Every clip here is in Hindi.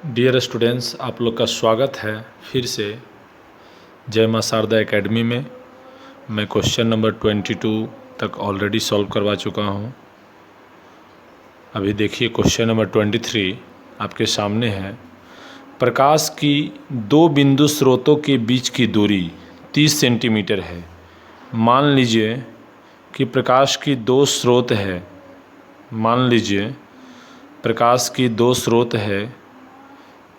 डियर स्टूडेंट्स, आप लोग का स्वागत है फिर से जय मां शारदा एकेडमी में। मैं क्वेश्चन नंबर 22 तक ऑलरेडी सॉल्व करवा चुका हूं। अभी देखिए क्वेश्चन नंबर 23 आपके सामने है। प्रकाश की दो बिंदु स्रोतों के बीच की दूरी 30 सेंटीमीटर है। मान लीजिए कि प्रकाश की दो स्रोत है। मान लीजिए प्रकाश की दो स्रोत है।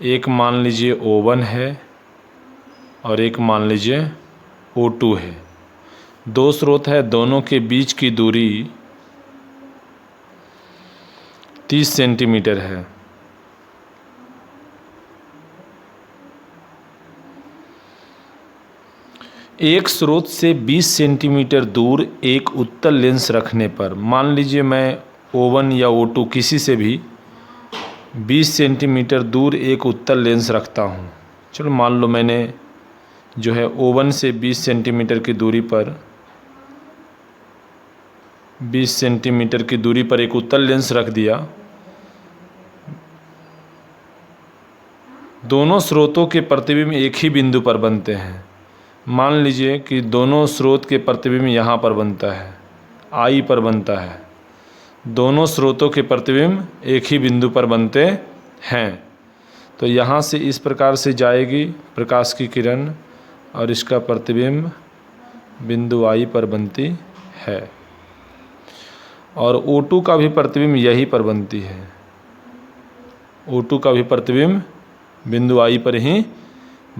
एक मान लीजिए O1 है और एक मान लीजिए O2 है। दो स्रोत है, दोनों के बीच की दूरी 30 सेंटीमीटर है। एक स्रोत से 20 सेंटीमीटर दूर एक उत्तल लेंस रखने पर, मान लीजिए मैं O1 या O2 किसी से भी 20 सेंटीमीटर दूर एक उत्तल लेंस रखता हूँ। चलो मान लो मैंने जो है O1 से 20 सेंटीमीटर की दूरी पर 20 सेंटीमीटर की दूरी पर एक उत्तल लेंस रख दिया। दोनों स्रोतों के प्रतिबिंब एक ही बिंदु पर बनते हैं। मान लीजिए कि दोनों स्रोत के प्रतिबिंब यहाँ पर बनता है, I पर बनता है। दोनों स्रोतों के प्रतिबिंब एक ही बिंदु पर बनते हैं। तो यहाँ से इस प्रकार से जाएगी प्रकाश की किरण और इसका प्रतिबिंब बिंदु I पर बनती है। और O2 का भी प्रतिबिंब यहीं पर बनती है। O2 का भी प्रतिबिंब बिंदु I पर ही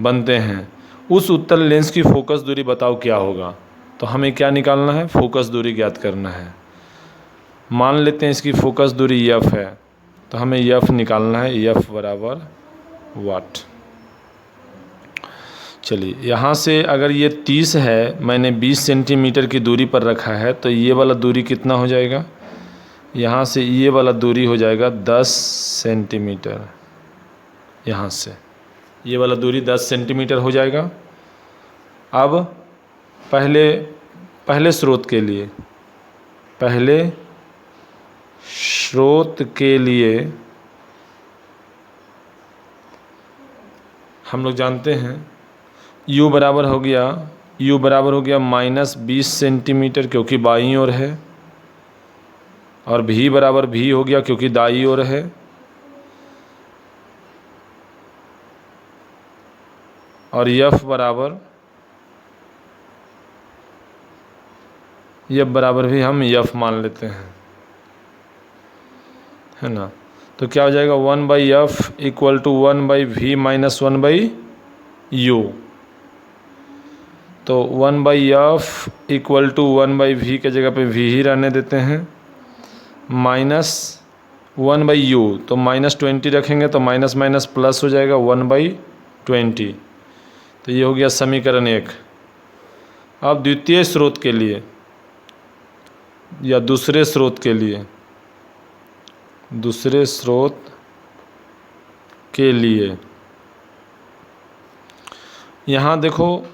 बनते हैं। उस उत्तल लेंस की फोकस दूरी बताओ क्या होगा। तो हमें क्या निकालना है, फोकस दूरी ज्ञात करना है। मान लेते हैं इसकी फोकस दूरी F है, तो हमें F निकालना है। F बराबर वाट। चलिए यहाँ से अगर ये 30 है, मैंने 20 सेंटीमीटर की दूरी पर रखा है, तो ये वाला दूरी कितना हो जाएगा। यहाँ से ये वाला दूरी हो जाएगा 10 सेंटीमीटर। यहाँ से ये वाला दूरी 10 सेंटीमीटर हो जाएगा। अब पहले स्रोत के लिए हम लोग जानते हैं U बराबर हो गया -20 सेंटीमीटर, क्योंकि बाईं ओर है। और V बराबर V हो गया क्योंकि दाईं ओर है। और F बराबर भी हम F मान लेते हैं, है ना। तो क्या हो जाएगा 1/F = 1/V - 1/U। तो 1/F = 1/V के जगह पे V ही रहने देते हैं। -1/U, तो -20 रखेंगे तो माइनस माइनस प्लस हो जाएगा 1/20। तो ये हो गया समीकरण 1। अब द्वितीय स्रोत के लिए या दूसरे स्रोत के लिए यहाँ देखो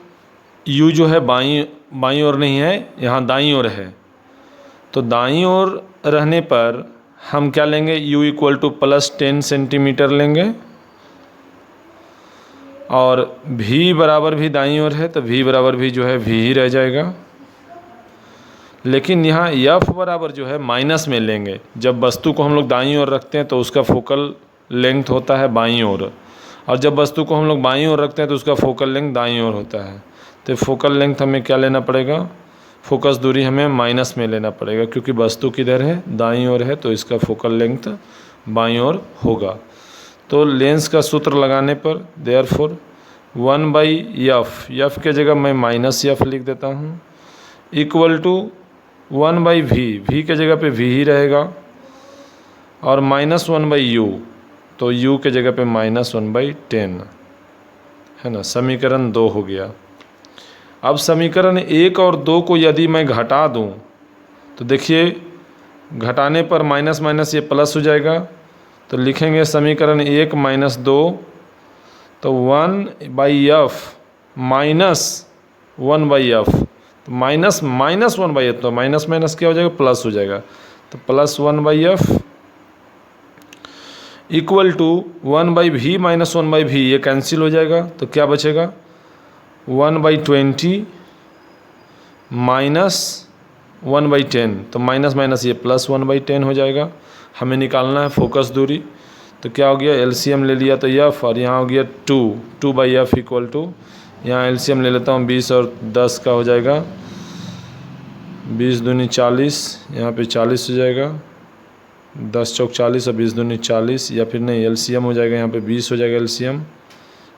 U जो है बाईं ओर नहीं है, यहाँ दाईं ओर है। तो दाईं ओर रहने पर हम क्या लेंगे, U = +10 सेंटीमीटर लेंगे। और V बराबर भी दाईं ओर है, तो V बराबर भी जो है V ही रह जाएगा। लेकिन यहाँ F बराबर जो है माइनस में लेंगे। जब वस्तु को हम लोग दाईं ओर रखते हैं तो उसका फोकल लेंथ होता है बाईं ओर, और जब वस्तु को हम लोग बाईं ओर रखते हैं तो उसका फोकल लेंथ दाईं ओर होता है। तो फोकल लेंथ हमें क्या लेना पड़ेगा, फोकस दूरी हमें माइनस में लेना पड़ेगा, क्योंकि वस्तु किधर है, दाईं ओर है, तो इसका फोकल लेंथ बाईं ओर होगा। तो लेंस का सूत्र लगाने पर देयरफॉर 1/F के जगह मैं -F लिख देता हूँ, = 1/V, V के जगह पे V ही रहेगा। और -1/U, तो U के जगह पे -1/10, है ना। समीकरण 2 हो गया। अब समीकरण 1 और 2 को यदि मैं घटा दूं तो देखिए घटाने पर माइनस माइनस ये प्लस हो जाएगा। तो लिखेंगे समीकरण 1 - 2, तो 1/F - 1/F, तो -1/F, तो माइनस माइनस क्या हो जाएगा, प्लस हो जाएगा। तो +1/F equal to 1/v minus 1/v, ये कैंसिल हो जाएगा तो क्या बचेगा 1/20 माइनस 1/10, तो माइनस माइनस ये प्लस 1/10 हो जाएगा। हमें निकालना है फोकस दूरी, तो क्या हो गया एलसीएम ले लिया तो एफ, और यहाँ हो गया 2/f इक्वल टू, यहाँ एलसीएम ले लेता हूँ 20 और 10 का हो जाएगा 20 दूनी 40, यहाँ पे 40 हो जाएगा, 10 चौक 40 और 20 दूनी 40, या फिर नहीं एलसीएम हो जाएगा यहाँ पे 20 हो जाएगा एलसीएम।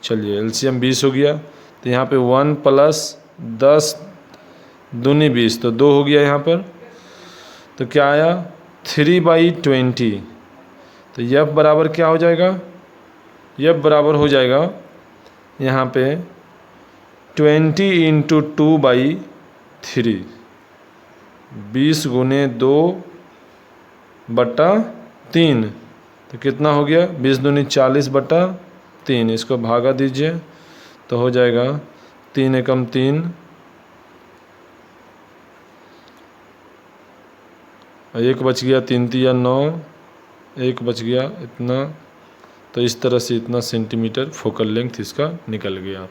चलिए एलसीएम 20 हो गया तो यहाँ पे 1 + 10 दूनी 20, तो 2 हो गया यहाँ पर। तो क्या आया 3/20, तो एफ बराबर क्या हो जाएगा, एफ बराबर हो जाएगा यहाँ पे 20 × 2/3, 20 × 2/3, तो कितना हो गया 20 दूनी 40/3, इसको भागा दीजिए तो हो जाएगा 3 एकम 3, एक बच गया 3 तिया 9, एक बच गया इतना, तो इस तरह से इतना सेंटीमीटर फोकल लेंथ इसका निकल गया।